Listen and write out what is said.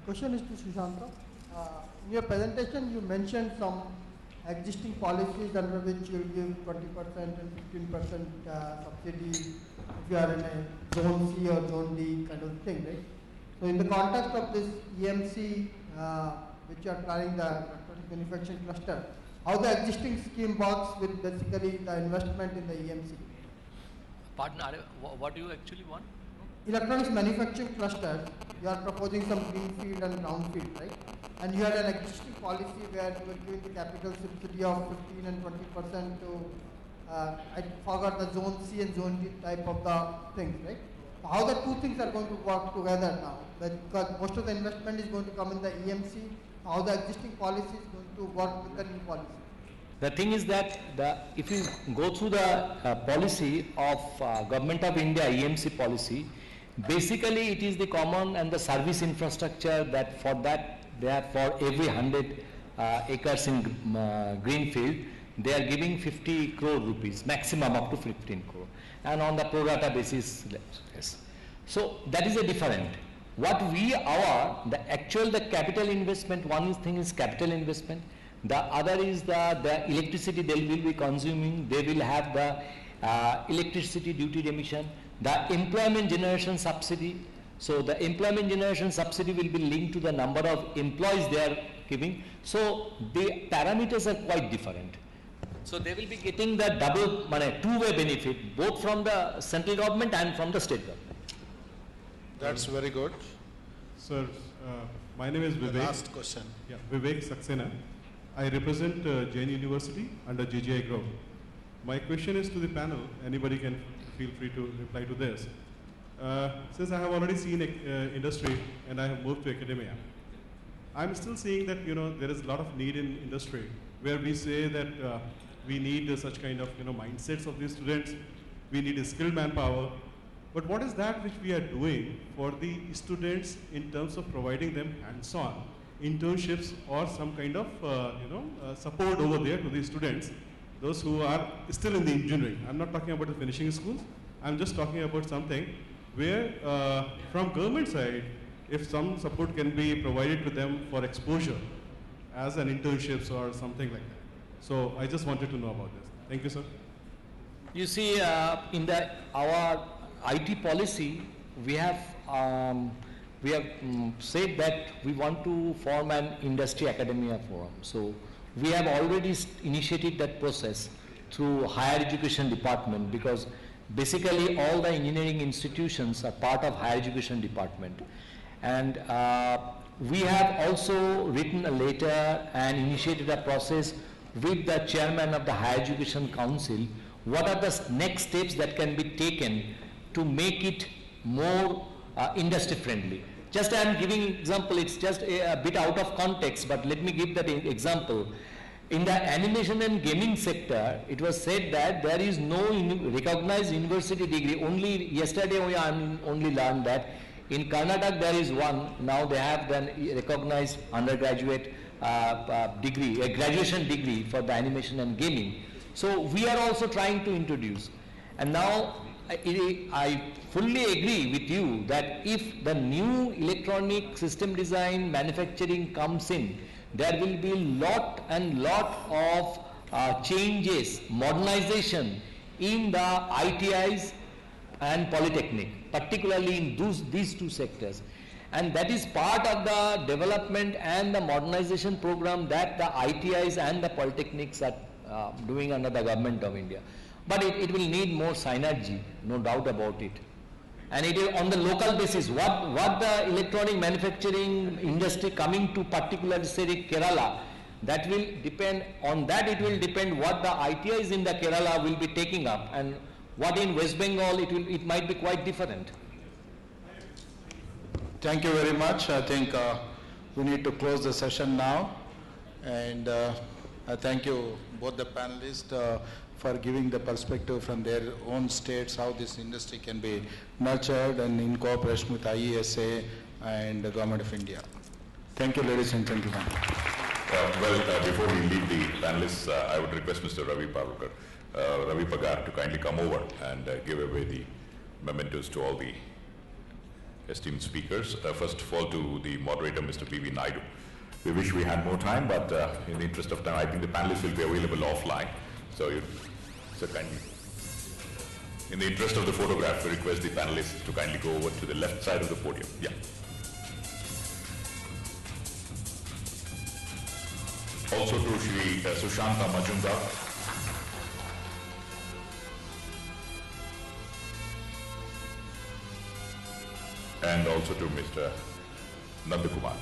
question is to Sushanta. In your presentation, you mentioned some existing policies under which you will give 20% and 15% subsidy if you are in a zone C or zone D kind of thing, right? So in the context of this EMC, which you are planning the electronic manufacturing cluster, how the existing scheme works with basically the investment in the EMC? Pardon, what do you actually want? Electronics manufacturing cluster, you are proposing some greenfield and brownfield, right? And you had an existing policy where you were giving the capital subsidy of 15 and 20% to, I forgot the zone C and zone D type of the things, right? So how the two things are going to work together now? Because most of the investment is going to come in the EMC, how the existing policy is going to work with the new policy? The thing is that if you go through the policy of Government of India, EMC policy, basically it is the common and the service infrastructure that for that they are for every 100 acres in greenfield, they are giving 50 crore rupees, maximum up to 15 crore, and on the pro rata basis, yes. So that is a different. What we are, the capital investment, one thing is capital investment, the other is the electricity they will be consuming, they will have the electricity duty remission, the employment generation subsidy. So the employment generation subsidy will be linked to the number of employees they are giving. So the parameters are quite different. So they will be getting the double, two-way benefit, both from the central government and from the state government. That's very good. Sir, my name is Vivek. The last question. Yeah, Vivek Saxena. I represent Jain University under JGI Group. My question is to the panel. Anybody can feel free to reply to this. Since I have already seen industry and I have moved to academia, I'm still seeing that there is a lot of need in industry where we say that we need such kind of mindsets of these students. We need a skilled manpower. But what is that which we are doing for the students in terms of providing them hands-on internships or some kind of support over there to the students, those who are still in the engineering? I'm not talking about the finishing schools. I'm just talking about something where from government side, if some support can be provided to them for exposure as an internships or something like that. So I just wanted to know about this. Thank you, sir. You see, in our IT policy, we have said that we want to form an industry academia forum. So we have already initiated that process through higher education department, because basically all the engineering institutions are part of higher education department. And we have also written a letter and initiated a process with the chairman of the Higher Education Council. What are the next steps that can be taken to make it more industry friendly? Just I am giving example, it's just a bit out of context, but let me give that example. In the animation and gaming sector, it was said that there is no recognized university degree. Only yesterday we only learned that in Karnataka there is one. Now they have done recognized undergraduate degree, a graduation degree for the animation and gaming. So we are also trying to introduce. And now I fully agree with you that if the new electronic system design manufacturing comes in, there will be lot of changes, modernization in the ITIs and polytechnic, particularly in these two sectors. And that is part of the development and the modernization program that the ITIs and the polytechnics are doing under the Government of India. But it will need more synergy, no doubt about it. And it is on the local basis, what the electronic manufacturing industry coming to particularly say Kerala, that will depend on that. It will depend what the ITIs in the Kerala will be taking up, and what in West Bengal it might be quite different. Thank you very much. I think we need to close the session now, and I thank you both the panelists for giving the perspective from their own states how this industry can be nurtured and in cooperation with IESA and the Government of India. Thank you, ladies and gentlemen. Before we leave the panelists, I would request Mr. Ravi Pagar to kindly come over and give away the mementos to all the esteemed speakers. First of all, to the moderator, Mr. P.V. Naidu. We wish we had more time, but in the interest of time, I think the panelists will be available offline. So kindly, in the interest of the photograph, we request the panelists to kindly go over to the left side of the podium. Yeah. Also to Shri Sushanta Majumdar. And also to Mr. Nandakumar.